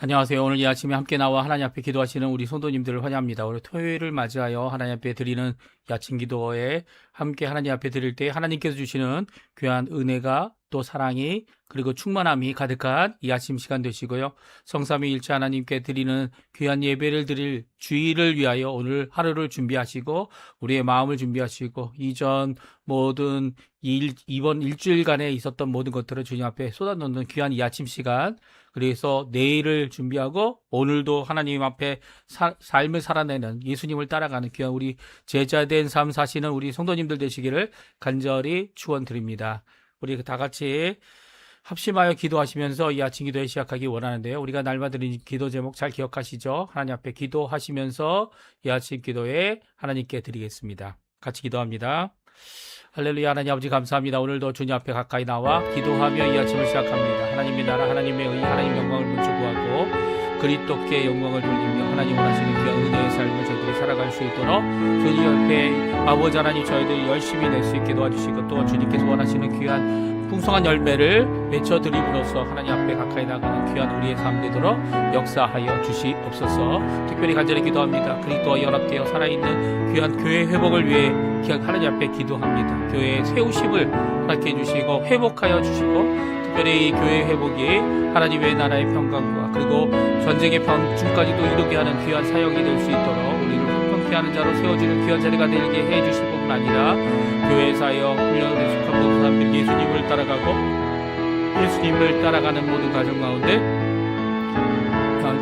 안녕하세요. 오늘 이 아침에 함께 나와 하나님 앞에 기도하시는 우리 성도님들을 환영합니다. 오늘 토요일을 맞이하여 하나님 앞에 드리는 이 아침 기도에 함께 하나님 앞에 드릴 때 하나님께서 주시는 귀한 은혜가 또 사랑이 그리고 충만함이 가득한 이 아침 시간 되시고요. 성삼위일체 하나님께 드리는 귀한 예배를 드릴 주일을 위하여 오늘 하루를 준비하시고 우리의 마음을 준비하시고 이전 모든 이번 일주일간에 있었던 모든 것들을 주님 앞에 쏟아놓는 귀한 이 아침 시간, 그래서 내일을 준비하고 오늘도 하나님 앞에 삶을 살아내는 예수님을 따라가는 귀한 우리 제자된 삶 사시는 우리 성도님들 되시기를 간절히 축원드립니다. 우리 다 같이 합심하여 기도하시면서 이 아침 기도에 시작하기 원하는데요. 우리가 날마다 드린 기도 제목 잘 기억하시죠? 하나님 앞에 기도하시면서 이 아침 기도에 하나님께 드리겠습니다. 같이 기도합니다. 할렐루야. 하나님 아버지 감사합니다. 오늘도 주님 앞에 가까이 나와 기도하며 이 아침을 시작합니다. 하나님의 나라, 하나님의 의, 하나님 영광을 먼저 구하고 그리스도께 영광을 돌리며 하나님 원하시는 귀한 은혜의 삶을 저희들이 살아갈 수 있도록 주님 옆에 아버지 하나님 저희들이 열심히 낼 수 있게 도와주시고 또 주님께서 원하시는 귀한 풍성한 열매를 맺혀드림으로써 하나님 앞에 가까이 나가는 귀한 우리의 삶 되도록 역사하여 주시옵소서. 특별히 간절히 기도합니다. 그리스도와 연합되어 살아있는 귀한 교회 회복을 위해 하나님 앞에 기도합니다. 교회의 세우심을 허락해 주시고 회복하여 주시고 특별히 이 교회 회복이 하나님의 나라의 평강과 그리고 전쟁의 방중까지도 이루게 하는 귀한 사역이 될 수 있도록 우리를 형통케 하는 자로 세워지는 귀한 자리가 되게 해주실 뿐만 아니라 교회 사역, 훈련에 속한 모든 사람들 예수님을 따라가고 예수님을 따라가는 모든 가정 가운데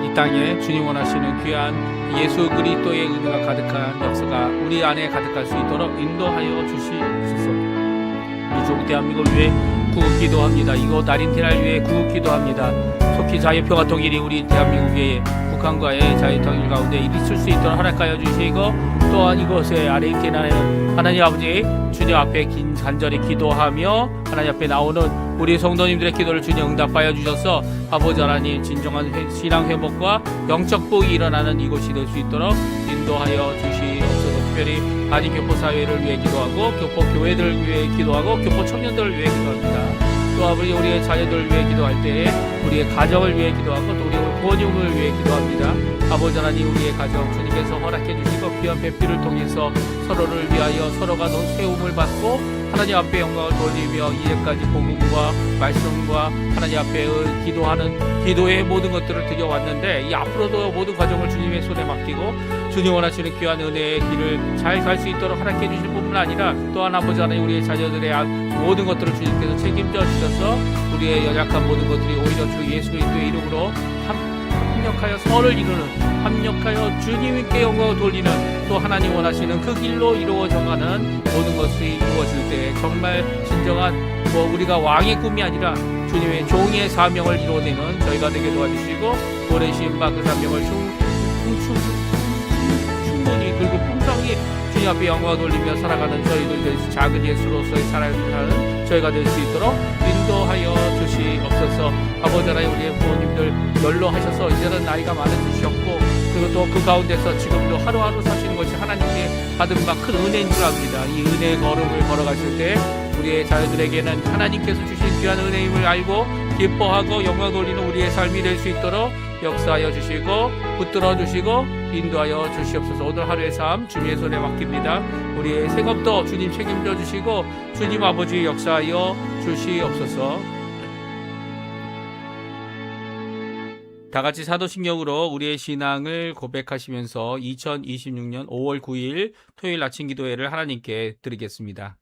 이 땅에 주님 원하시는 귀한 예수 그리스도의 은혜가 가득한 역사가 우리 안에 가득할 수 있도록 인도하여 주시옵소서. 미국 대한민국을 위해 구국 기도합니다. 이곳 아르헨티나를 위해 구국 기도합니다. 속히 자유평화 통일이 우리 대한민국의 북한과의 자유통일 가운데 있을 수 있도록 허락하여 주시고 또한 이곳에 아르헨티나에 하나님 아버지 주님 앞에 간절히 기도하며 하나님 앞에 나오는 우리 성도님들의 기도를 주님 응답하여 주셔서 아버지 하나님 진정한 신앙 회복과 영적 복이 일어나는 이곳이 될 수 있도록 인도하여 주시옵소서. 특별히 한인 교포 사회를 위해 기도하고 교포 교회들을 위해 기도하고 교포 청년들을 위해 기도합니다. 또 아버지 우리의 자녀들을 위해 기도할 때에 우리의 가정을 위해 기도하고 또 우리의 부모님을 위해 기도합니다. 아버지 하나님 우리의 가정 주님께서 허락해 주시고 귀한 배필을 통해서 서로를 위하여 서로가 세움을 받고 하나님 앞에 영광을 돌리며 이제까지 복음과 말씀과 하나님 앞에 기도하는 기도의 모든 것들을 드려왔는데 이 앞으로도 모든 과정을 주님의 손에 맡기고 주님 원하시는 귀한 은혜의 길을 잘 갈 수 있도록 허락해 주실 뿐만 아니라 또한 아버지 하나님 우리의 자녀들의 모든 것들을 주님께서 책임져 주셔서 우리의 연약한 모든 것들이 오히려 주 예수 그리스도의 이름으로 합력하여 선을 이루는 합력하여 주님께 영광을 돌리는 또 하나님 원하시는 그 길로 이루어져가는 모든 것이 이루어질 때 정말 진정한 우리가 왕의 꿈이 아니라 주님의 종의 사명을 이루어내는 저희가 되게 도와주시고 보내신 바 그 사명을 충분히 그리고 풍성히 주님 앞에 영광을 돌리며 살아가는 저희들 될 수 작은 예수로서의 살아가는 저희가 될 수 있도록 인도하여 주시옵소서. 아버지 하나님 우리의 부모님들 연로하셔서 이제는 나이가 많아지셨고 그리고 또 그 가운데서 지금도 하루하루 사시는 것이 하나님께 받은 바 큰 은혜인 줄 압니다. 이 은혜의 걸음을 걸어가실 때 우리의 자녀들에게는 하나님께서 주신 귀한 은혜임을 알고 기뻐하고 영광 돌리는 우리의 삶이 될 수 있도록 역사하여 주시고 붙들어 주시고 인도하여 주시옵소서. 오늘 하루의 삶 주님의 손에 맡깁니다. 우리의 생업도 주님 책임져 주시고 주님 아버지 역사하여 주시옵소서. 다 같이 사도신경으로 우리의 신앙을 고백하시면서 2026년 5월 9일 토요일 아침 기도회를 하나님께 드리겠습니다.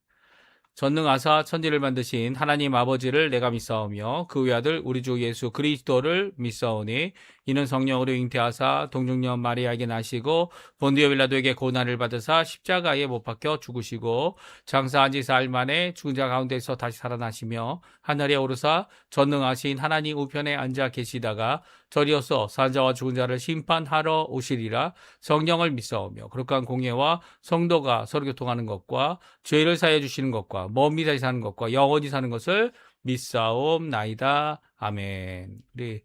전능하사 천지를 만드신 하나님 아버지를 내가 믿사오며 그 외아들 우리 주 예수 그리스도를 믿사오니 이는 성령으로 잉태하사 동정녀 마리아에게 나시고 본디오 빌라도에게 고난을 받으사 십자가에 못 박혀 죽으시고 장사한 지 4일 만에 죽은 자 가운데서 다시 살아나시며 하늘에 오르사 전능하신 하나님 우편에 앉아 계시다가 저리어서 산자와 죽은 자를 심판하러 오시리라. 성령을 믿사오며 거룩한 공예와 성도가 서로 교통하는 것과 죄를 사해 주시는 것과 먼 미사에 사는 것과 영원히 사는 것을 믿사옵나이다. 아멘. 우리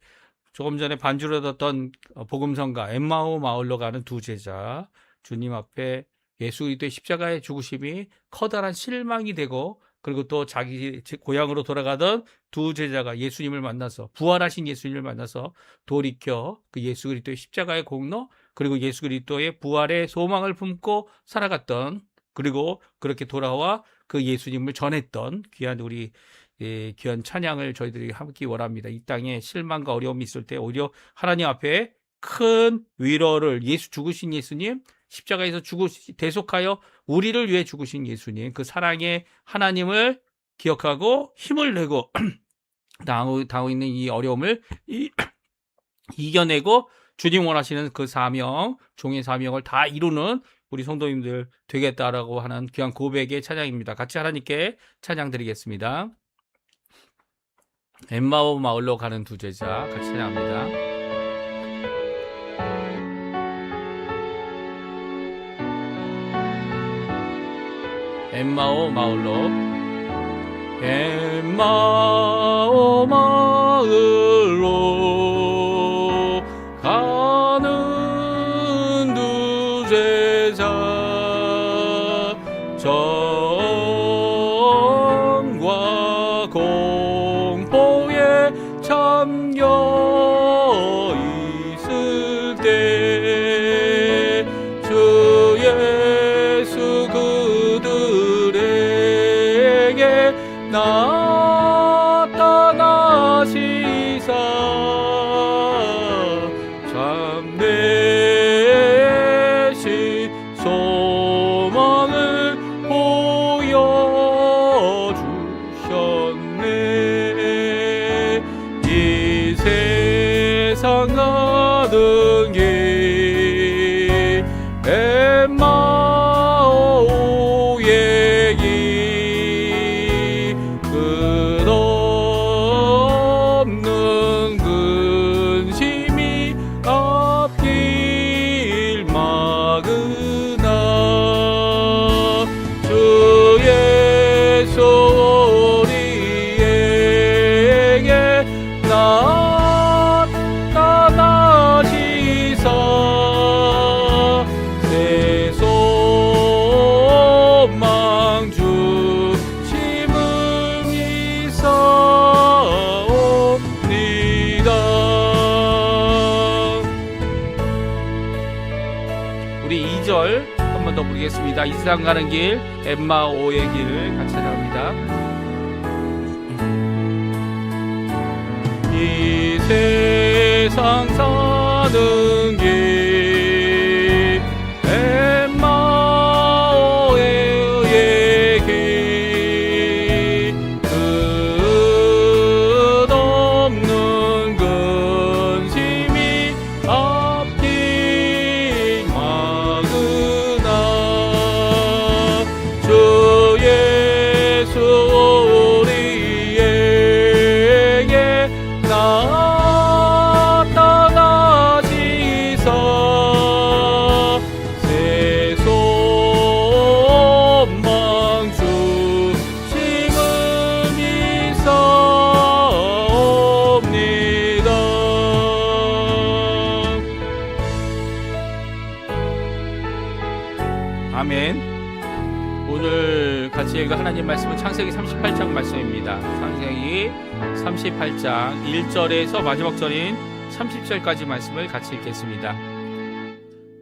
조금 전에 반주를 듣던 복음성가 엠마오 마을로 가는 두 제자 주님 앞에 예수 그리스도의 십자가의 죽으심이 커다란 실망이 되고 그리고 또 자기 고향으로 돌아가던 두 제자가 예수님을 만나서 부활하신 예수님을 만나서 돌이켜 그 예수 그리스도의 십자가의 공로 그리고 예수 그리스도의 부활의 소망을 품고 살아갔던 그리고 그렇게 돌아와 그 예수님을 전했던 귀한 우리 귀한 찬양을 저희들이 함께 원합니다. 이 땅에 실망과 어려움이 있을 때 오히려 하나님 앞에 큰 위로를 죽으신 예수님 십자가에서 대속하여 우리를 위해 죽으신 예수님 그 사랑의 하나님을 기억하고 힘을 내고 당하고 있는 이 어려움을 이겨내고 주님 원하시는 그 사명 종의 사명을 다 이루는 우리 성도님들 되겠다라고 하는 귀한 고백의 찬양입니다. 같이 하나님께 찬양 드리겠습니다. 엠마오 마을로 가는 두 제자 같이 찬양합니다. 엠마오 마을로 엠마오 마을로 가는 두 제자 정과 공포에 잠겨 있을 때 주 예수 그들에게 나타나시사 참되신 소망을 보여주셨네. 이 세상 가는 길 엠마오의 길 끝없는 근심이 앞길 막으나 주 예수 우리에게 나타나시사 새 소망 주심을 믿사옵니다. 우리 2절 한 번 더 부르겠습니다. 이 세상 가는 길 엠마오의 길을 같이 찬양합니다. 이 세상 사는 길 엠마오의 길 끝없는 근심이 앞길 막으나 주 예수 우리에게 나타나시사 새 소망 주심을 믿사옵니다. 아멘. 오늘 같이 읽을 하나님 말씀은 창세기 38장 말씀입니다. 창세기 38장 1절에서 마지막 절인 30절까지 말씀을 같이 읽겠습니다.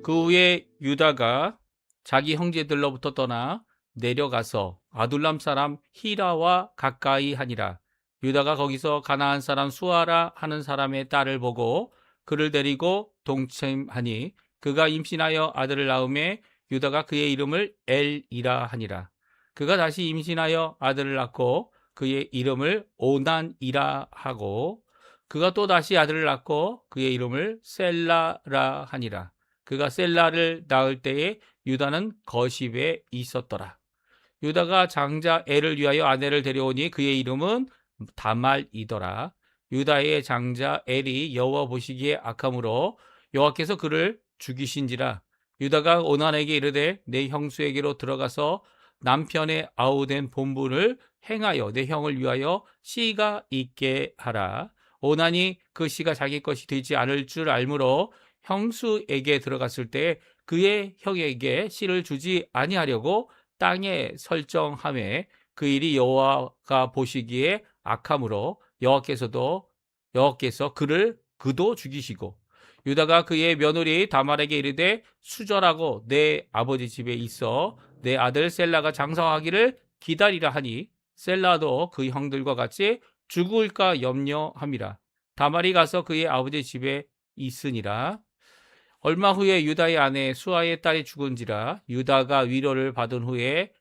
그 후에 유다가 자기 형제들로부터 떠나 내려가서 아둘람 사람 히라와 가까이 하니라. 유다가 거기서 가나안 사람 수아라 하는 사람의 딸을 보고 그를 데리고 동침하니 그가 임신하여 아들을 낳음에 유다가 그의 이름을 엘이라 하니라. 그가 다시 임신하여 아들을 낳고 그의 이름을 오난이라 하고 그가 또 다시 아들을 낳고 그의 이름을 셀라라 하니라. 그가 셀라를 낳을 때에 유다는 거십에 있었더라. 유다가 장자 엘을 위하여 아내를 데려오니 그의 이름은 다말이더라. 유다의 장자 엘이 여호와 보시기에 악함으로 여호와께서 그를 죽이신지라. 유다가 오난에게 이르되 내 형수에게로 들어가서 남편의 아우된 본분을 행하여 내 형을 위하여 씨가 있게 하라. 오난이 그 씨가 자기 것이 되지 않을 줄 알므로 형수에게 들어갔을 때 그의 형에게 씨를 주지 아니하려고 땅에 설정하매 그 일이 여호와가 보시기에 악함으로 여호와께서 그도 죽이시고 유다가 그의 며느리 다말에게 이르되 수절하고 내 아버지 집에 있어 내 아들 셀라가 장성하기를 기다리라 하니 셀라도 그 형들과 같이 죽을까 염려함이라. 다말이 가서 그의 아버지 집에 있으니라. 얼마 후에 유다의 아내 수아의 딸이 죽은지라. 유다가 위로를 받은 후에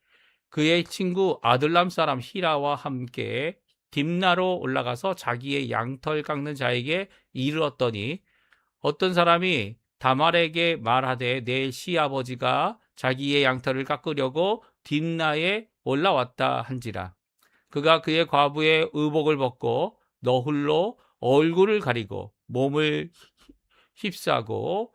그의 친구 아들람 사람 히라와 함께 딥나로 올라가서 자기의 양털 깎는 자에게 이르렀더니 어떤 사람이 다말에게 말하되 내 시아버지가 자기의 양털을 깎으려고 딥나에 올라왔다 한지라. 그가 그의 과부의 의복을 벗고 너훌로 얼굴을 가리고 몸을 휩싸고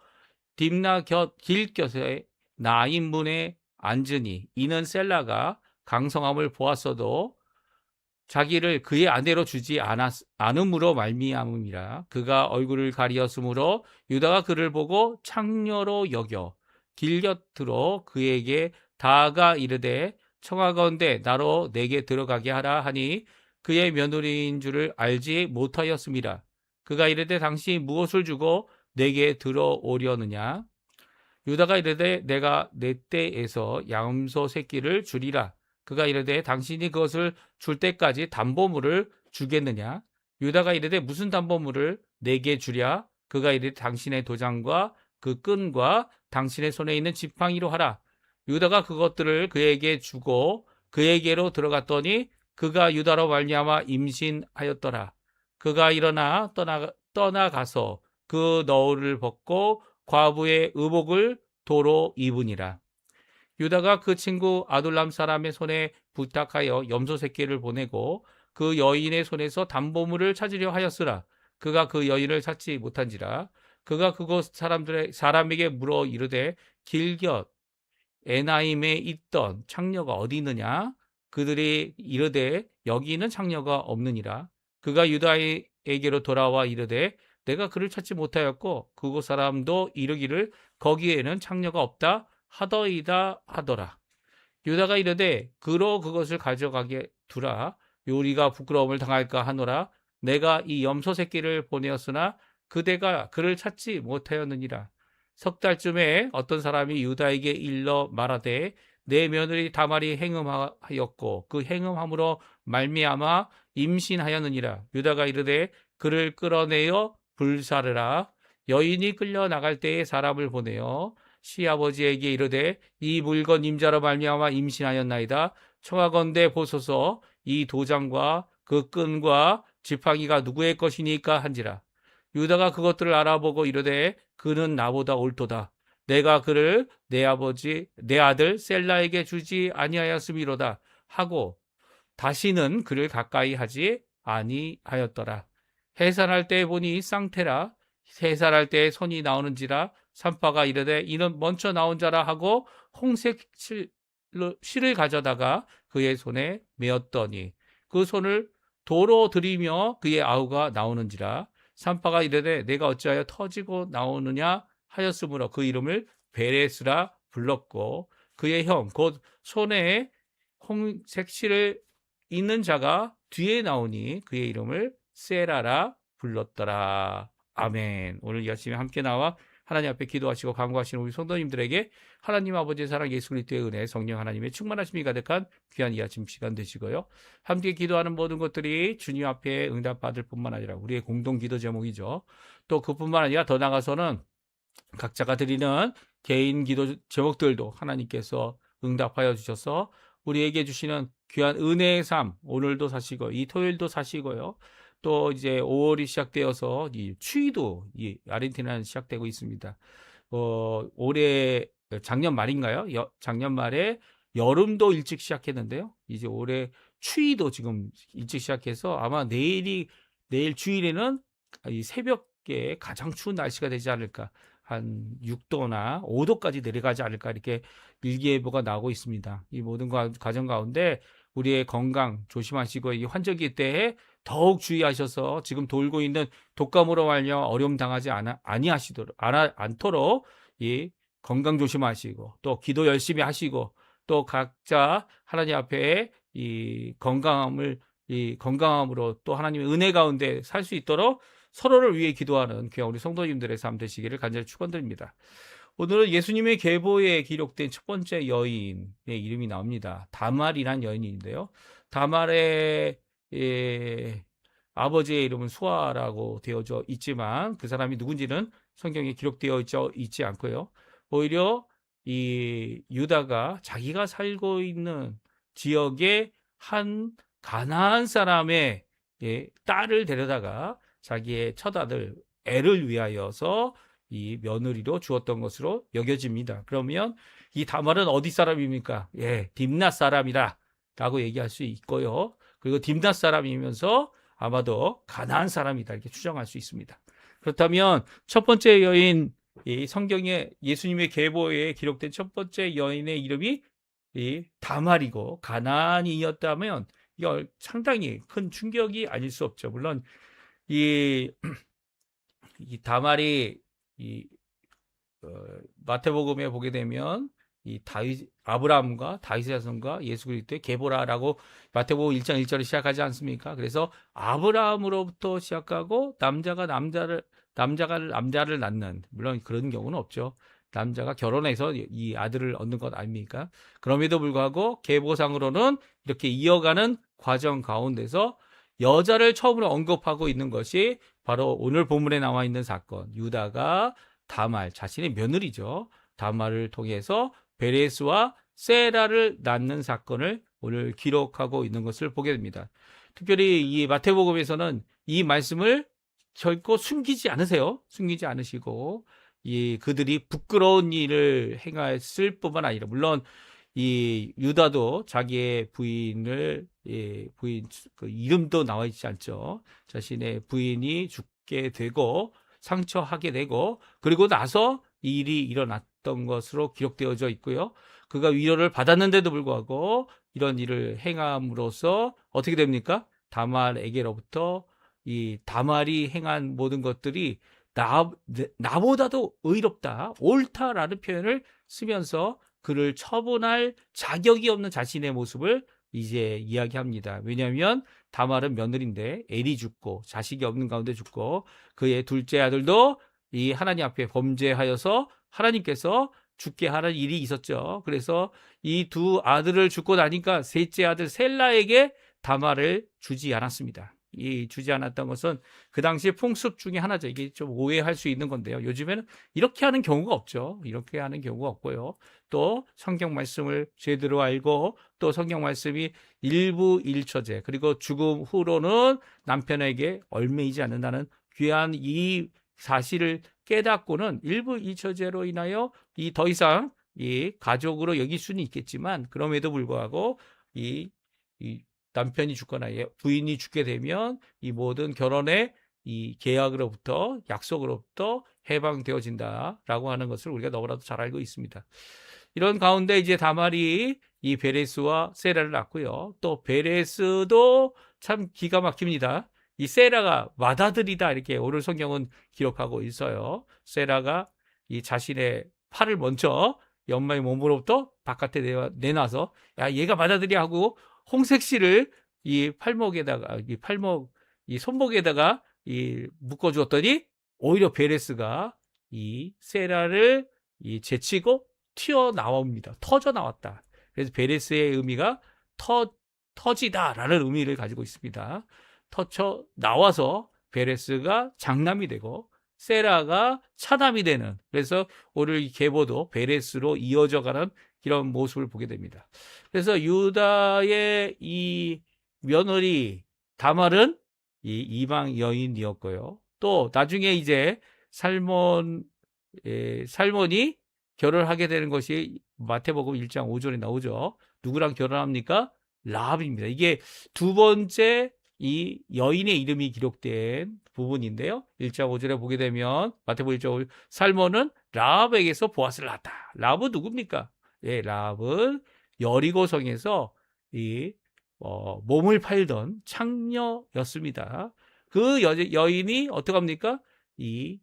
딥나 길곁에 나인문에 앉으니 이는 셀라가 강성함을 보았어도 자기를 그의 아내로 주지 않음으로 말미암음이라. 그가 얼굴을 가리었으므로 유다가 그를 보고 창녀로 여겨 길곁으로 그에게 다가 이르되 청하건대 나로 내게 들어가게 하라 하니 그의 며느리인 줄을 알지 못하였음이라. 그가 이르되 당신이 무엇을 주고 내게 들어오려느냐. 유다가 이르되 내가 내 떼에서 양소 새끼를 주리라. 그가 이르되 당신이 그것을 줄 때까지 담보물을 주겠느냐. 유다가 이르되 무슨 담보물을 내게 주랴. 그가 이르되 당신의 도장과 그 끈과 당신의 손에 있는 지팡이로 하라. 유다가 그것들을 그에게 주고 그에게로 들어갔더니 그가 유다로 말미암아 임신하였더라. 그가 일어나 떠나가서 그 너울을 벗고 과부의 의복을 도로 입으니라. 유다가 그 친구 아둘람 사람의 손에 부탁하여 염소 새끼를 보내고 그 여인의 손에서 담보물을 찾으려 하였으나 그가 그 여인을 찾지 못한지라. 그가 그곳 사람에게 물어 이르되 길곁 에나임에 있던 창녀가 어디 있느냐. 그들이 이르되 여기는 창녀가 없느니라. 그가 유다에게로 돌아와 이르되 내가 그를 찾지 못하였고 그곳 사람도 이르기를 거기에는 창녀가 없다 하더이다 하더라. 유다가 이르되 그로 그것을 가져가게 두라. 요리가 부끄러움을 당할까 하노라. 내가 이 염소 새끼를 보내었으나 그대가 그를 찾지 못하였느니라. 석 달쯤에 어떤 사람이 유다에게 일러 말하되 내 며느리 다말이 행음하였고 그 행음함으로 말미암아 임신하였느니라. 유다가 이르되 그를 끌어내어 불사르라. 여인이 끌려 나갈 때에 사람을 보내어 시아버지에게 이르되 이 물건 임자로 말미암아 임신하였나이다. 청하건대 보소서 이 도장과 그 끈과 지팡이가 누구의 것이니까 한지라. 유다가 그것들을 알아보고 이르되 그는 나보다 옳도다. 내가 그를 내 아들 셀라에게 주지 아니하였음이로다 하고 다시는 그를 가까이 하지 아니하였더라. 해산할 때 보니 쌍태라. 해산할 때 손이 나오는지라. 산파가 이르되 이는 먼저 나온 자라 하고 홍색 실을 가져다가 그의 손에 메었더니 그 손을 도로 들이며 그의 아우가 나오는지라. 산파가 이르되 내가 어찌하여 터지고 나오느냐 하였으므로 그 이름을 베레스라 불렀고 그의 형 곧 손에 홍색 실을 있는 자가 뒤에 나오니 그의 이름을 세라라 불렀더라. 아멘. 오늘 이 아침에 함께 나와 하나님 앞에 기도하시고 간구하시는 우리 성도님들에게 하나님 아버지의 사랑 예수 그리스도의 은혜 성령 하나님의 충만하심이 가득한 귀한 이 아침 시간 되시고요. 함께 기도하는 모든 것들이 주님 앞에 응답받을 뿐만 아니라 우리의 공동 기도 제목이죠. 또 그뿐만 아니라 더 나아가서는 각자가 드리는 개인 기도 제목들도 하나님께서 응답하여 주셔서 우리에게 주시는 귀한 은혜의 삶 오늘도 사시고 이 토요일도 사시고요. 또 이제 5월이 시작되어서 이 추위도 이 아르헨티나는 시작되고 있습니다. 올해 작년 말인가요? 작년 말에 여름도 일찍 시작했는데요. 이제 올해 추위도 지금 일찍 시작해서 아마 내일 주일에는 이 새벽에 가장 추운 날씨가 되지 않을까. 한 6도나 5도까지 내려가지 않을까 이렇게 일기예보가 나오고 있습니다. 이 모든 과정 가운데 우리의 건강 조심하시고 이 환절기 때에 더욱 주의하셔서 지금 돌고 있는 독감으로 말며 어려움 당하지 않도록 이 건강 조심하시고 또 기도 열심히 하시고 또 각자 하나님 앞에 이 건강함으로 또 하나님의 은혜 가운데 살 수 있도록 서로를 위해 기도하는 귀한 우리 성도님들의 삶 되시기를 간절히 축원드립니다. 오늘은 예수님의 계보에 기록된 첫 번째 여인의 이름이 나옵니다. 다말이란 여인인데요. 다말의 아버지의 이름은 수아라고 되어져 있지만 그 사람이 누군지는 성경에 기록되어 있지 않고요. 오히려 이 유다가 자기가 살고 있는 지역의 한 가나안 사람의 딸을 데려다가 자기의 첫아들 엘을 위하여서 이 며느리로 주었던 것으로 여겨집니다. 그러면 이 다말은 어디 사람입니까? 딥낫 사람이라 라고 얘기할 수 있고요. 그리고 딥낫 사람이면서 아마도 가나안 사람이다 이렇게 추정할 수 있습니다. 그렇다면 첫 번째 여인, 이 성경에 예수님의 계보에 기록된 첫 번째 여인의 이름이 이 다말이고 가나안이었다면 이거 상당히 큰 충격이 아닐 수 없죠. 물론 이 다말이 마태복음에 보게 되면 이 아브라함과 다윗의 자손과 예수 그리스도의 계보라라고 마태복음 1장 1절을 시작하지 않습니까? 그래서 아브라함으로부터 시작하고 남자가 남자를 낳는, 물론 그런 경우는 없죠. 남자가 결혼해서 이 아들을 얻는 것 아닙니까? 그럼에도 불구하고 계보상으로는 이렇게 이어가는 과정 가운데서 여자를 처음으로 언급하고 있는 것이 바로 오늘 본문에 나와 있는 사건, 유다가 다말, 자신의 며느리죠. 다말을 통해서 베레스와 세라를 낳는 사건을 오늘 기록하고 있는 것을 보게 됩니다. 특별히 이 마태복음에서는 이 말씀을 결코 숨기지 않으세요. 숨기지 않으시고 그들이 부끄러운 일을 행했을 뿐만 아니라, 물론 이 유다도 자기의 부인을 부인 그 이름도 나와 있지 않죠. 자신의 부인이 죽게 되고 상처하게 되고 그리고 나서 이 일이 일어났던 것으로 기록되어져 있고요. 그가 위로를 받았는데도 불구하고 이런 일을 행함으로써 어떻게 됩니까? 다말에게로부터 이 다말이 행한 모든 것들이 나보다도 의롭다, 옳다라는 표현을 쓰면서 그를 처분할 자격이 없는 자신의 모습을 이제 이야기합니다. 왜냐하면 다말은 며느리인데 엘이 죽고 자식이 없는 가운데 죽고 그의 둘째 아들도 이 하나님 앞에 범죄하여서 하나님께서 죽게 하는 일이 있었죠. 그래서 이 두 아들을 죽고 나니까 셋째 아들 셀라에게 다말을 주지 않았습니다. 이 주지 않았던 것은 그 당시 풍습 중에 하나죠. 이게 좀 오해할 수 있는 건데요. 요즘에는 이렇게 하는 경우가 없죠. 이렇게 하는 경우가 없고요. 또 성경 말씀을 제대로 알고 또 성경 말씀이 일부 일처제 그리고 죽음 후로는 남편에게 얽매이지 않는다는 귀한 이 사실을 깨닫고는 일부 일처제로 인하여 이 더 이상 이 가족으로 여길 수는 있겠지만 그럼에도 불구하고 이 남편이 죽거나 부인이 죽게 되면 이 모든 결혼의 이 계약으로부터 약속으로부터 해방되어진다라고 하는 것을 우리가 너무나도 잘 알고 있습니다. 이런 가운데 이제 다말이 이 베레스와 세라를 낳고요. 또 베레스도 참 기가 막힙니다. 이 세라가 맏아들이다 이렇게 오늘 성경은 기록하고 있어요. 세라가 이 자신의 팔을 먼저 엄마의 몸으로부터 바깥에 내놔서 야 얘가 맏아들이야 하고 홍색실을 이 팔목에다가 이 손목에다가 묶어 주었더니 오히려 베레스가 이 세라를 제치고 튀어나옵니다. 터져 나왔다. 그래서 베레스의 의미가 터지다라는 의미를 가지고 있습니다. 터져 나와서 베레스가 장남이 되고 세라가 차남이 되는, 그래서 오늘 이 계보도 베레스로 이어져가는 이런 모습을 보게 됩니다. 그래서 유다의 이 며느리 다말은 이 이방 여인이었고요. 또 나중에 이제 살몬이 결혼하게 되는 것이 마태복음 1장 5절에 나오죠. 누구랑 결혼합니까? 라합입니다. 이게 두 번째 이 여인의 이름이 기록된 부분인데요. 1장 5절에 보게 되면 마태복음 1장 5절 살몬은 라합에게서 보아스를 낳았다. 라합은 누굽니까? 라합은 여리고성에서 몸을 팔던 창녀였습니다. 그 여인이 어떡합니까? 이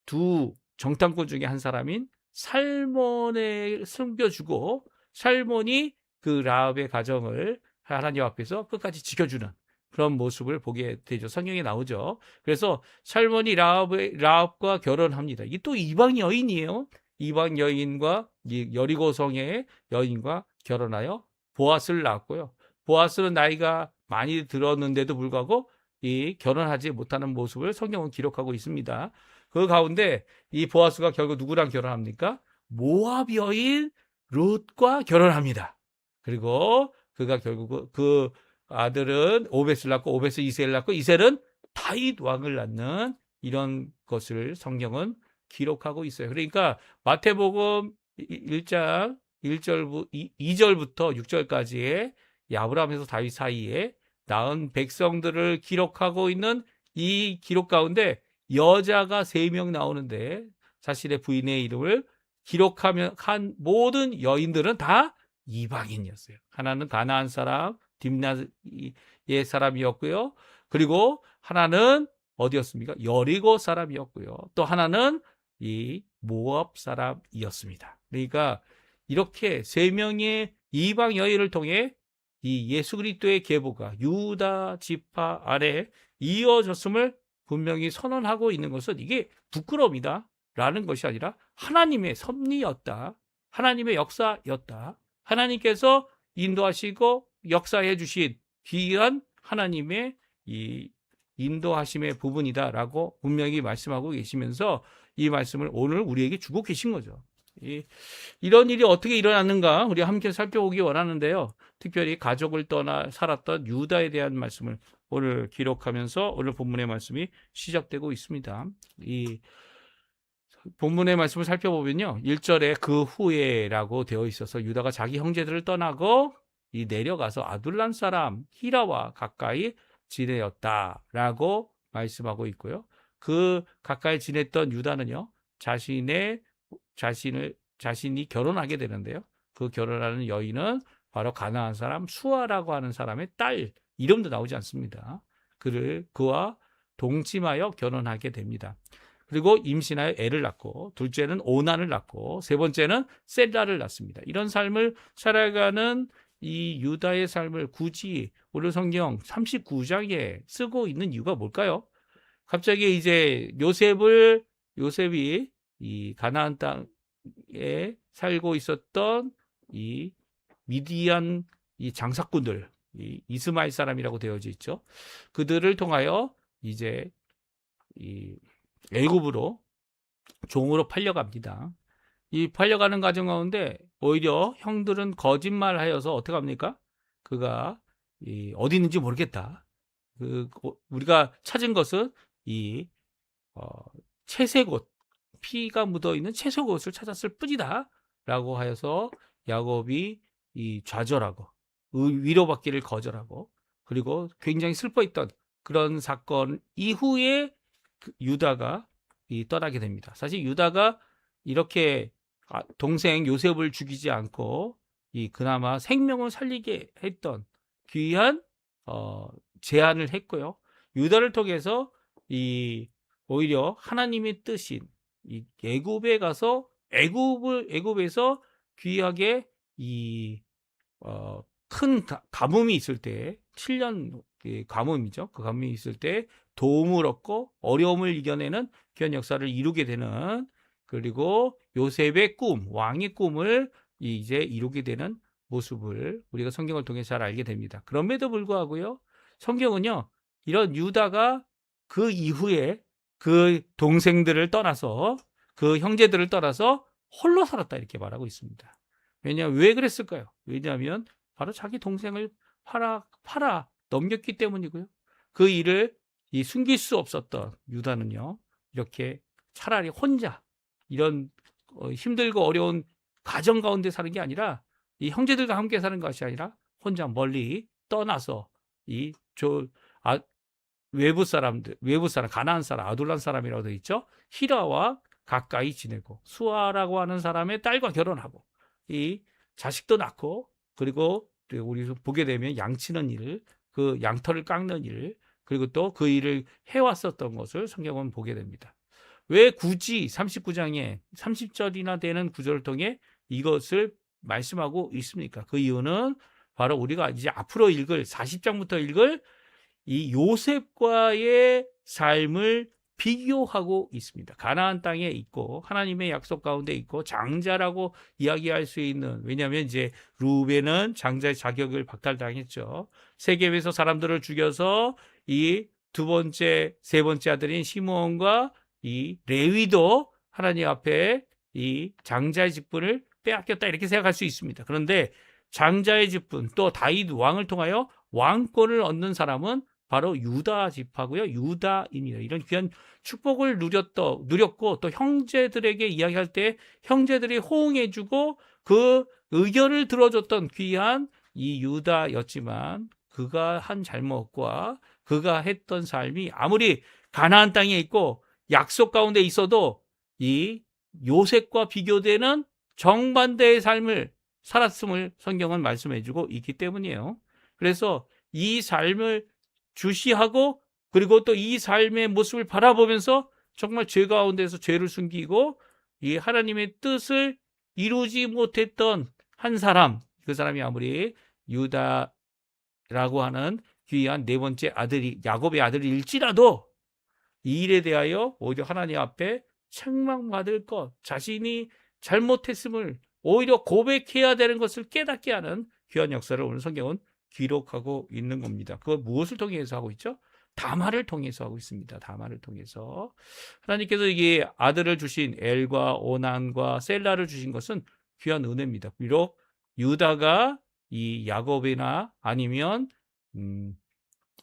두 정탐꾼 중에 한 사람인 살몬에 숨겨주고 살몬이 그 라합의 가정을 하나님 앞에서 끝까지 지켜주는 그런 모습을 보게 되죠. 성경에 나오죠. 그래서 살몬이 라합과 결혼합니다. 이게 또 이방 여인이에요. 이방 여인과 여리고성의 여인과 결혼하여 보아스를 낳았고요. 보아스는 나이가 많이 들었는데도 불구하고 이 결혼하지 못하는 모습을 성경은 기록하고 있습니다. 그 가운데 이 보아스가 결국 누구랑 결혼합니까? 모압 여인 룻과 결혼합니다. 그리고 그가 결국 그 아들은 오벳을 낳고 오벳은 이세를 낳고 이세는 다윗 왕을 낳는 이런 것을 성경은 기록하고 있어요. 그러니까 마태복음 1장 2절부터 6절까지의 아브라함에서 다윗 사이에 낳은 백성들을 기록하고 있는 이 기록 가운데 여자가 3명 나오는데 자신의 부인의 이름을 기록하면 한 모든 여인들은 다 이방인이었어요. 하나는 가나안 사람, 딥나의 사람이었고요. 그리고 하나는 어디였습니까? 여리고 사람이었고요. 또 하나는 이 모압 사람이었습니다. 그러니까 이렇게 3명의 이방 여인을 통해 이 예수 그리스도의 계보가 유다 지파 아래 이어졌음을 분명히 선언하고 있는 것은 이게 부끄러움이다 라는 것이 아니라 하나님의 섭리였다. 하나님의 역사였다. 하나님께서 인도하시고 역사해 주신 귀한 하나님의 이 인도하심의 부분이다라고 분명히 말씀하고 계시면서 이 말씀을 오늘 우리에게 주고 계신 거죠. 이런 일이 어떻게 일어났는가 우리 함께 살펴보기 원하는데요. 특별히 가족을 떠나 살았던 유다에 대한 말씀을 오늘 기록하면서 오늘 본문의 말씀이 시작되고 있습니다. 이 본문의 말씀을 살펴보면요. 1절에 그 후에라고 되어 있어서 유다가 자기 형제들을 떠나고 내려가서 아둘람 사람 히라와 가까이 지내었다라고 말씀하고 있고요. 그 가까이 지냈던 유다는요. 자신이 결혼하게 되는데요. 그 결혼하는 여인은 바로 가나안 사람 수아라고 하는 사람의 딸, 이름도 나오지 않습니다. 그와 동침하여 결혼하게 됩니다. 그리고 임신하여 애를 낳고 둘째는 오난을 낳고 세 번째는 셀라를 낳습니다. 이런 삶을 살아가는 이 유다의 삶을 굳이 오늘 성경 39장에 쓰고 있는 이유가 뭘까요? 갑자기 이제 요셉이 이 가나안 땅에 살고 있었던 이 미디안 이 장사꾼들, 이 이스마엘 사람이라고 되어져 있죠. 그들을 통하여 이제 이 애굽으로 종으로 팔려갑니다. 이 팔려가는 과정 가운데 오히려 형들은 거짓말하여서 어떻게 합니까? 그가 어디 있는지 모르겠다. 우리가 찾은 것은 이 채색옷, 피가 묻어 있는 채색옷을 찾았을 뿐이다라고 하여서 야곱이 좌절하고 위로받기를 거절하고 그리고 굉장히 슬퍼했던 그런 사건 이후에 유다가 떠나게 됩니다. 사실 유다가 이렇게 동생 요셉을 죽이지 않고 그나마 생명을 살리게 했던 귀한 제안을 했고요. 유다를 통해서 오히려 하나님의 뜻인 애굽에 가서 애굽에서 귀하게 큰 가뭄이 있을 때 7년 가뭄이죠. 그 가뭄이 있을 때 도움을 얻고 어려움을 이겨내는 귀한 역사를 이루게 되는 그리고 요셉의 꿈, 왕의 꿈을 이제 이루게 되는 모습을 우리가 성경을 통해 잘 알게 됩니다. 그럼에도 불구하고요. 성경은요. 이런 유다가 그 이후에 그 동생들을 떠나서 그 형제들을 떠나서 홀로 살았다 이렇게 말하고 있습니다. 왜 그랬을까요? 왜냐하면 바로 자기 동생을 팔아 넘겼기 때문이고요. 그 일을 숨길 수 없었던 유다는요. 이렇게 차라리 혼자 이런 힘들고 어려운 가정 가운데 사는 게 아니라 이 형제들과 함께 사는 것이 아니라 혼자 멀리 떠나서 외부 사람 가나안 사람 아둘람 사람이라고 되어 있죠. 히라와 가까이 지내고 수아라고 하는 사람의 딸과 결혼하고 이 자식도 낳고 그리고 우리 보게 되면 양치는 일, 그 양털을 깎는 일, 그리고 또 그 일을 해왔었던 것을 성경은 보게 됩니다. 왜 굳이 39장에 30절이나 되는 구절을 통해 이것을 말씀하고 있습니까? 그 이유는 바로 우리가 이제 앞으로 읽을 40장부터 읽을 이 요셉과의 삶을 비교하고 있습니다. 가나안 땅에 있고 하나님의 약속 가운데 있고 장자라고 이야기할 수 있는, 왜냐하면 이제 루벤은 장자의 자격을 박탈당했죠. 세겜에서 사람들을 죽여서 이 두 번째, 세 번째 아들인 시므온과 이 레위도 하나님 앞에 이 장자의 직분을 빼앗겼다, 이렇게 생각할 수 있습니다. 그런데 장자의 직분, 또 다윗 왕을 통하여 왕권을 얻는 사람은 바로 유다 지파고요. 유다인이에요. 이런 귀한 축복을 누렸고, 또 형제들에게 이야기할 때 형제들이 호응해주고 그 의견을 들어줬던 귀한 이 유다였지만, 그가 한 잘못과 그가 했던 삶이 아무리 가나안 땅에 있고 약속 가운데 있어도 이 요셉과 비교되는 정반대의 삶을 살았음을 성경은 말씀해주고 있기 때문이에요. 그래서 이 삶을 주시하고, 그리고 또 이 삶의 모습을 바라보면서 정말 죄 가운데서 죄를 숨기고 이 하나님의 뜻을 이루지 못했던 한 사람, 그 사람이 아무리 유다라고 하는 귀한 네 번째 아들이, 야곱의 아들일지라도 이 일에 대하여 오히려 하나님 앞에 책망받을 것, 자신이 잘못했음을 오히려 고백해야 되는 것을 깨닫게 하는 귀한 역사를 오늘 성경은 기록하고 있는 겁니다. 그걸 무엇을 통해서 하고 있죠? 다말을 통해서 하고 있습니다. 다말을 통해서 하나님께서 이게 아들을 주신 엘과 오난과 셀라를 주신 것은 귀한 은혜입니다. 비록 유다가 이 야곱이나 아니면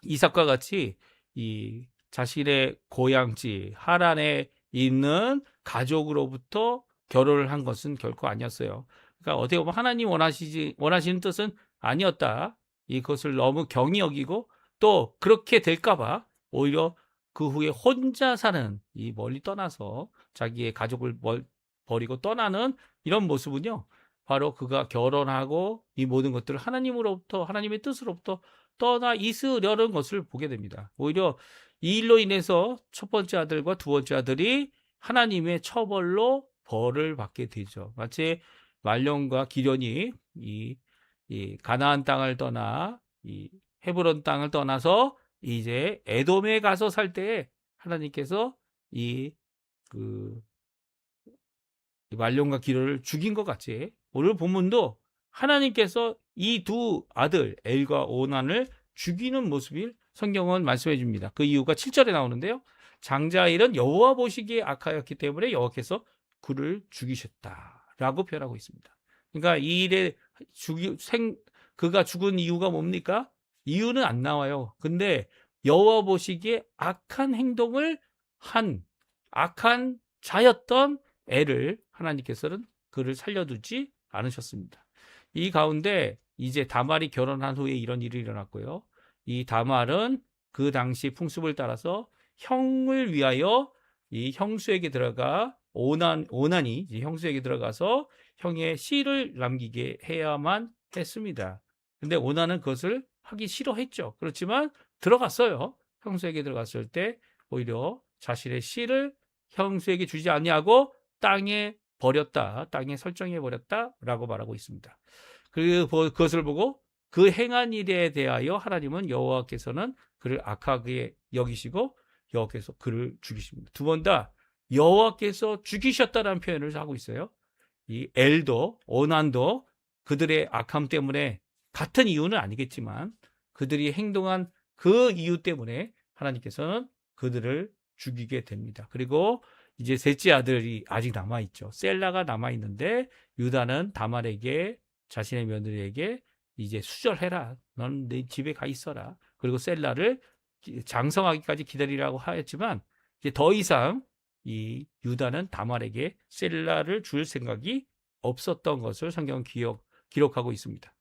이삭과 같이 이 자신의 고향지 하란에 있는 가족으로부터 결혼을 한 것은 결코 아니었어요. 그러니까 어떻게 보면 하나님 원하시는 뜻은 아니었다. 이것을 너무 경히 여기고, 또 그렇게 될까봐 오히려 그 후에 혼자 사는, 이 멀리 떠나서 자기의 가족을 버리고 떠나는 이런 모습은요, 바로 그가 결혼하고 이 모든 것들을 하나님으로부터, 하나님의 뜻으로부터 떠나 있으려는 것을 보게 됩니다. 오히려 이 일로 인해서 첫 번째 아들과 두 번째 아들이 하나님의 처벌로 벌을 받게 되죠. 마치 말론과 기련이 이 가나안 땅을 떠나 이 헤브론 땅을 떠나서 이제 에돔에 가서 살 때에 하나님께서 이 말론과 기련을 죽인 것 같이, 오늘 본문도 하나님께서 이 두 아들 엘과 오난을 죽이는 모습을 성경은 말씀해 줍니다. 그 이유가 7절에 나오는데요. 장자일은 여호와 보시기에 악하였기 때문에 여호와께서 그를 죽이셨다라고 표현하고 있습니다. 그러니까 이 일에 그가 죽은 이유가 뭡니까? 이유는 안 나와요. 근데 여호와 보시기에 악한 행동을 한 악한 자였던 애를 하나님께서는 그를 살려두지 않으셨습니다. 이 가운데 이제 다말이 결혼한 후에 이런 일이 일어났고요. 이 다말은 그 당시 풍습을 따라서 형을 위하여 이 형수에게 들어가 오난이 이제 형수에게 들어가서 형의 씨를 남기게 해야만 했습니다. 근데 오난은 그것을 하기 싫어했죠. 그렇지만 들어갔어요. 형수에게 들어갔을 때 오히려 자신의 씨를 형수에게 주지 아니하고 땅에 버렸다, 땅에 설정해 버렸다라고 말하고 있습니다. 그것을 보고 그 행한 일에 대하여 하나님은 여호와께서는 그를 악하게 여기시고 여호와께서 그를 죽이십니다. 두 번 다 여호와께서 죽이셨다라는 표현을 하고 있어요. 이 엘도 오난도 그들의 악함 때문에, 같은 이유는 아니겠지만 그들이 행동한 그 이유 때문에 하나님께서는 그들을 죽이게 됩니다. 그리고 이제 셋째 아들이 아직 남아있죠. 셀라가 남아있는데 유다는 다말에게, 자신의 며느리에게 이제 수절해라. 넌 내 집에 가 있어라. 그리고 셀라를 장성하기까지 기다리라고 하였지만 이제 더 이상 이 유다는 다말에게 셀라를 줄 생각이 없었던 것을 성경은 기록하고 있습니다.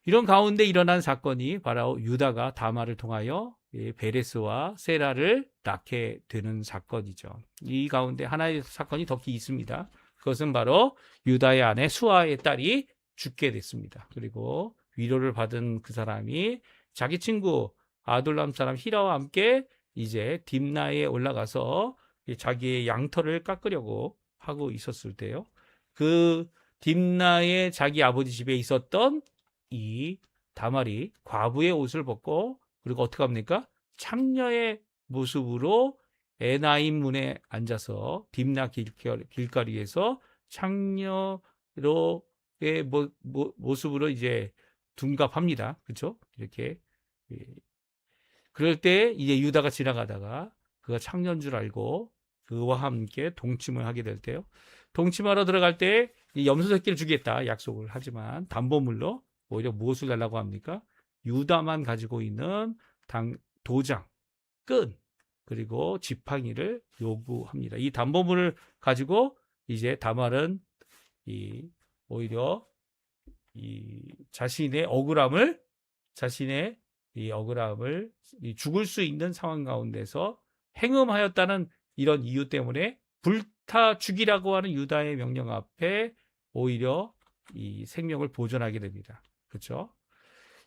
이런 가운데 일어난 사건이 바로 유다가 다말을 통하여 베레스와 세라를 낳게 되는 사건이죠. 이 가운데 하나의 사건이 더 있습니다. 그것은 바로 유다의 아내 수아의 딸이 죽게 됐습니다. 그리고 위로를 받은 그 사람이 자기 친구 아둘람 사람 히라와 함께 이제 딥나에 올라가서 자기의 양털을 깎으려고 하고 있었을 때요. 그 딥나에 자기 아버지 집에 있었던 이 다말이 과부의 옷을 벗고 그리고 어떻게 합니까? 창녀의 모습으로 에나임 문에 앉아서 딥나 길거리에서 창녀로의 모습으로 이제 둔갑합니다. 그렇죠? 이렇게. 예. 그럴 때 이제 유다가 지나가다가 그가 창녀인 줄 알고 그와 함께 동침을 하게 될 때요. 동침하러 들어갈 때 이 염소 새끼를 주겠다 약속을 하지만 담보물로 오히려 무엇을 달라고 합니까? 유다만 가지고 있는 도장, 끈, 그리고 지팡이를 요구합니다. 이 담보물을 가지고 이제 다말은 오히려 자신의 억울함을 죽을 수 있는 상황 가운데서 행음하였다는 이런 이유 때문에 불타 죽이라고 하는 유다의 명령 앞에 오히려 이 생명을 보존하게 됩니다. 그렇죠?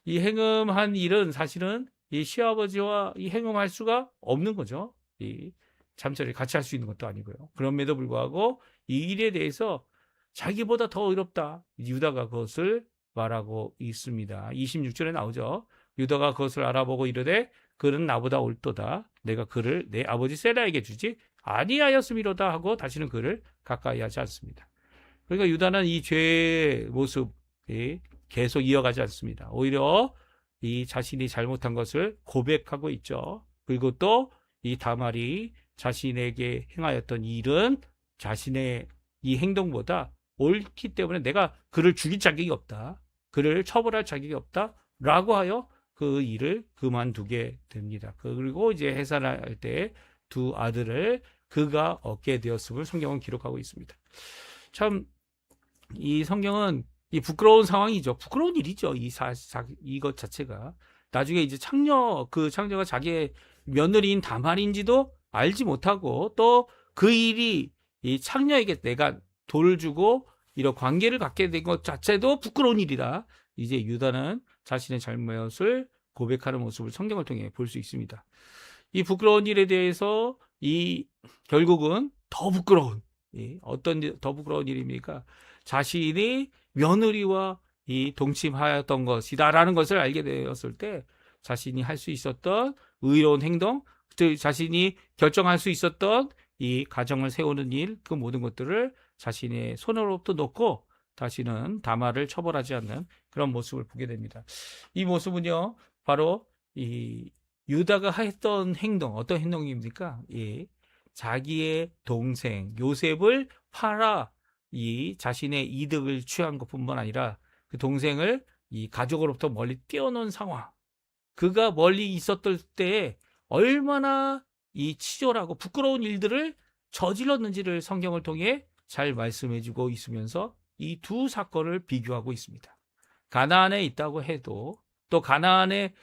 이 행음한 일은 사실은 이 시아버지와 이 행음할 수가 없는 거죠. 이 잠자리 같이 할 수 있는 것도 아니고요. 그럼에도 불구하고 이 일에 대해서 자기보다 더 의롭다. 유다가 그것을 말하고 있습니다. 26절에 나오죠. 유다가 그것을 알아보고 이르되 그는 나보다 옳도다. 내가 그를 내 아버지 세라에게 주지 아니하였음이로다 하고 다시는 그를 가까이 하지 않습니다. 그러니까 유다는 이 죄의 모습이 계속 이어가지 않습니다. 오히려 이 자신이 잘못한 것을 고백하고 있죠. 그리고 또 이 다말이 자신에게 행하였던 일은 자신의 이 행동보다 옳기 때문에 내가 그를 죽일 자격이 없다. 그를 처벌할 자격이 없다. 라고 하여 그 일을 그만두게 됩니다. 그리고 이제 해산할 때 두 아들을 그가 얻게 되었음을 성경은 기록하고 있습니다. 참 이 성경은 이 부끄러운 상황이죠. 부끄러운 일이죠. 이것 자체가. 나중에 이제 창녀가 자기의 며느리인 다말인지도 알지 못하고 또 그 일이 이 창녀에게 내가 돌을 주고 이런 관계를 갖게 된 것 자체도 부끄러운 일이라 이제 유다는 자신의 잘못을 고백하는 모습을 성경을 통해 볼 수 있습니다. 이 부끄러운 일에 대해서 결국은 더 부끄러운 더 부끄러운 일입니까? 자신이 며느리와 동침하였던 것이다라는 것을 알게 되었을 때 자신이 할 수 있었던 의로운 행동, 자신이 결정할 수 있었던 이 가정을 세우는 일, 그 모든 것들을 자신의 손으로부터 놓고 다시는 다말을 처벌하지 않는 그런 모습을 보게 됩니다. 이 모습은요, 바로 이 유다가 했던 행동, 어떤 행동입니까? 자기의 동생 요셉을 팔아 이 자신의 이득을 취한 것뿐만 아니라 그 동생을 이 가족으로부터 멀리 떼어놓은 상황. 그가 멀리 있었을 때 얼마나 이 치졸하고 부끄러운 일들을 저질렀는지를 성경을 통해 잘 말씀해주고 있으면서 이 두 사건을 비교하고 있습니다. 가나안에 있다고 해도 또 가나안의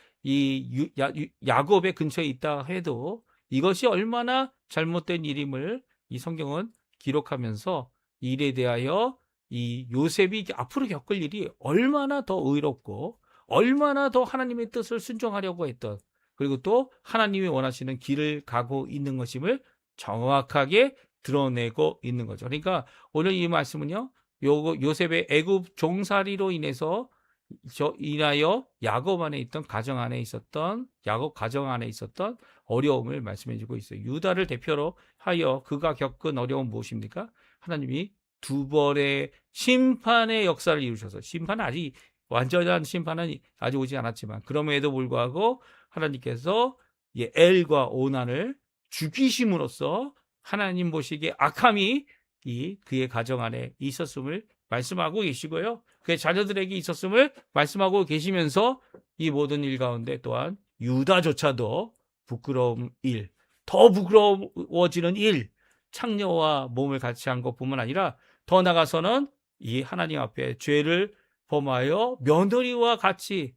야곱의 근처에 있다 해도 이것이 얼마나 잘못된 일임을 이 성경은 기록하면서 이 일에 대하여 이 요셉이 앞으로 겪을 일이 얼마나 더 의롭고 얼마나 더 하나님의 뜻을 순종하려고 했던 그리고 또 하나님이 원하시는 길을 가고 있는 것임을 정확하게 드러내고 있는 거죠. 그러니까 오늘 이 말씀은요. 요셉의 애굽 종살이로 인하여 야곱 가정 안에 있었던 어려움을 말씀해 주고 있어요. 유다를 대표로 하여 그가 겪은 어려움은 무엇입니까? 하나님이 두 번의 심판의 역사를 이루셔서 심판은 아직 완전한 심판은 아직 오지 않았지만 그럼에도 불구하고 하나님께서 엘과 오난을 죽이심으로써 하나님 보시기에 악함이 그의 가정 안에 있었음을 말씀하고 계시고요. 그의 자녀들에게 있었음을 말씀하고 계시면서 이 모든 일 가운데 또한 유다조차도 더 부끄러워지는 일, 창녀와 몸을 같이 한 것뿐만 아니라 더 나아가서는 이 하나님 앞에 죄를 범하여 며느리와 같이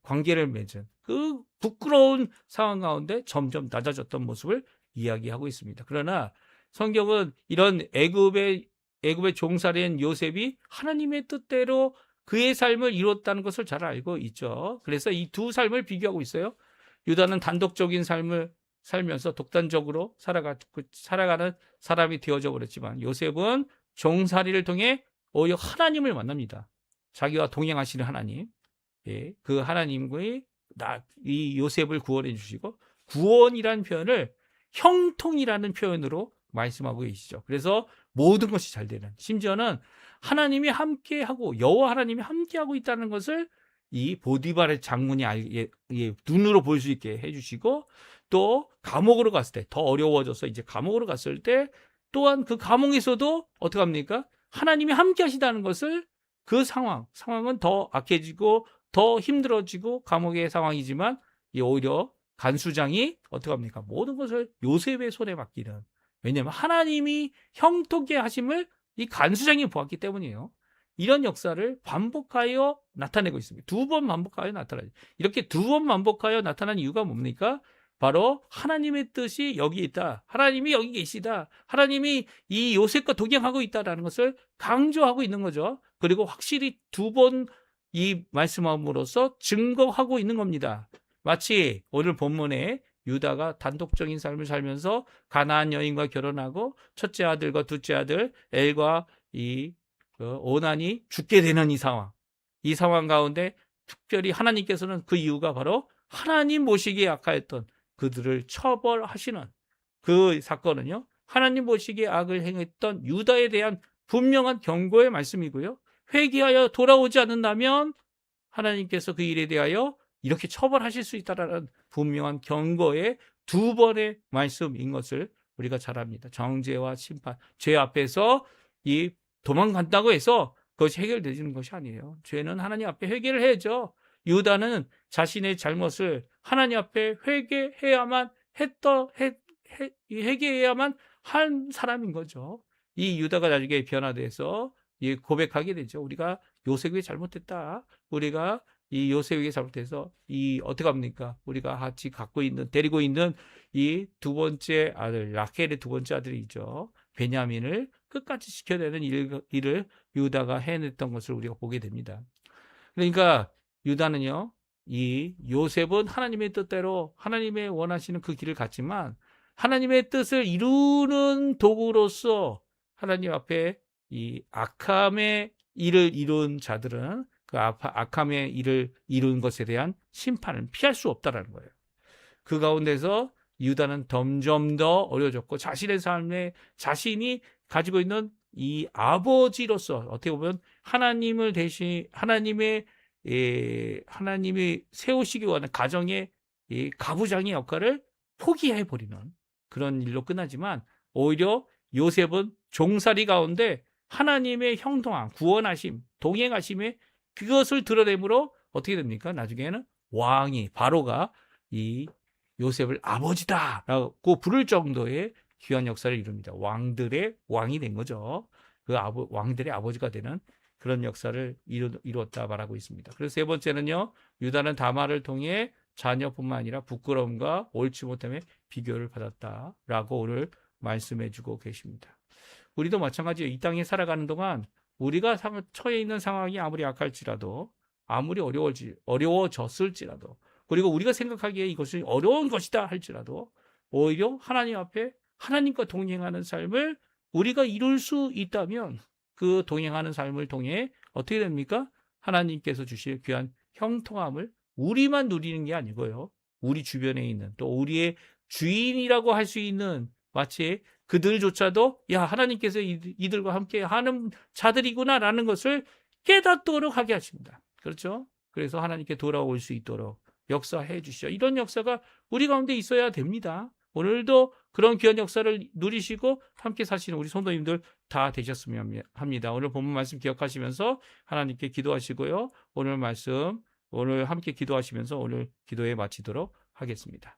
관계를 맺은 그 부끄러운 상황 가운데 점점 낮아졌던 모습을 이야기하고 있습니다. 그러나 성경은 이런 애굽의 종살이인 요셉이 하나님의 뜻대로 그의 삶을 이뤘다는 것을 잘 알고 있죠. 그래서 이 두 삶을 비교하고 있어요. 유다는 단독적인 삶을 살면서 독단적으로 살아가는 사람이 되어져 버렸지만 요셉은 종살이를 통해 오히려 하나님을 만납니다. 자기와 동행하시는 하나님, 예, 그 하나님의 이 요셉을 구원해 주시고, 구원이라는 표현을 형통이라는 표현으로 말씀하고 계시죠. 그래서 모든 것이 잘 되는, 심지어는 하나님이 함께하고 여호와 하나님이 함께하고 있다는 것을 이 보디발의 장군이 눈으로 볼 수 있게 해주시고, 또 감옥으로 갔을 때 더 어려워져서 이제 감옥으로 갔을 때 또한 그 감옥에서도 어떻게 합니까? 하나님이 함께 하시다는 것을, 그 상황은 더 악해지고 더 힘들어지고 감옥의 상황이지만 오히려 간수장이 어떻게 합니까? 모든 것을 요셉의 손에 맡기는, 왜냐하면 하나님이 형통케 하심을 이 간수장이 보았기 때문이에요. 이런 역사를 반복하여 나타내고 있습니다. 2번 반복하여 나타나죠. 이렇게 2번 반복하여 나타난 이유가 뭡니까? 바로 하나님의 뜻이 여기 있다. 하나님이 여기 계시다. 하나님이 이 요셉과 동행하고 있다라는 것을 강조하고 있는 거죠. 그리고 확실히 2번 이 말씀함으로써 증거하고 있는 겁니다. 마치 오늘 본문에 유다가 단독적인 삶을 살면서 가나안 여인과 결혼하고 첫째 아들과 둘째 아들 엘과 이 오난이 죽게 되는 이 상황 가운데 특별히 하나님께서는 그 이유가 바로 하나님 보시기에 악하였던 그들을 처벌하시는 그 사건은요, 하나님 보시기에 악을 행했던 유다에 대한 분명한 경고의 말씀이고요, 회개하여 돌아오지 않는다면 하나님께서 그 일에 대하여 이렇게 처벌하실 수 있다라는 분명한 경고의 2번의 말씀인 것을 우리가 잘 압니다. 정죄와 심판, 죄 앞에서 이 도망간다고 해서 그것이 해결되는 것이 아니에요. 죄는 하나님 앞에 회개를 해야죠. 유다는 자신의 잘못을 하나님 앞에 회개해야만 회개해야만 한 사람인 거죠. 이 유다가 나중에 변화돼서 고백하게 되죠. 우리가 요셉에게 잘못했다. 우리가 이 요셉에게 잘못해서 어떻게 합니까? 우리가 같이 데리고 있는 이 2번째 아들, 라켈의 2번째 아들이죠. 베냐민을 끝까지 지켜내는 일을 유다가 해냈던 것을 우리가 보게 됩니다. 그러니까 유다는요, 이 요셉은 하나님의 뜻대로 하나님의 원하시는 그 길을 갔지만, 하나님의 뜻을 이루는 도구로서 하나님 앞에 이 악함의 일을 이룬 자들은 그 악함의 일을 이룬 것에 대한 심판을 피할 수 없다라는 거예요. 그 가운데서 유다는 점점 더 어려워졌고, 자신의 삶에 자신이 가지고 있는 이 아버지로서 어떻게 보면 하나님을 하나님이 세우시기 원하는 가정의 가부장의 역할을 포기해버리는 그런 일로 끝나지만, 오히려 요셉은 종살이 가운데 하나님의 형통함, 구원하심, 동행하심에 그것을 드러내므로 어떻게 됩니까? 나중에는 바로가 이 요셉을 아버지다라고 부를 정도의 귀한 역사를 이룹니다. 왕들의 왕이 된 거죠. 그 왕들의 아버지가 되는 그런 역사를 이루었다 말하고 있습니다. 그래서 세 번째는요, 유다는 다말을 통해 자녀뿐만 아니라 부끄러움과 옳지 못함에 비교를 받았다라고 오늘 말씀해 주고 계십니다. 우리도 마찬가지예요. 이 땅에 살아가는 동안 우리가 처해 있는 상황이 아무리 악할지라도, 아무리 어려워졌을지라도, 그리고 우리가 생각하기에 이것이 어려운 것이다 할지라도, 오히려 하나님 앞에 하나님과 동행하는 삶을 우리가 이룰 수 있다면, 그 동행하는 삶을 통해 어떻게 됩니까? 하나님께서 주실 귀한 형통함을 우리만 누리는 게 아니고요, 우리 주변에 있는, 또 우리의 주인이라고 할 수 있는, 마치 그들조차도 하나님께서 이들과 함께 하는 자들이구나라는 것을 깨닫도록 하게 하십니다. 그렇죠? 그래서 하나님께 돌아올 수 있도록 역사해 주시죠. 이런 역사가 우리 가운데 있어야 됩니다. 오늘도 그런 귀한 역사를 누리시고 함께 사시는 우리 성도님들 다 되셨으면 합니다. 오늘 본문 말씀 기억하시면서 하나님께 기도하시고요, 오늘 함께 기도하시면서 오늘 기도에 마치도록 하겠습니다.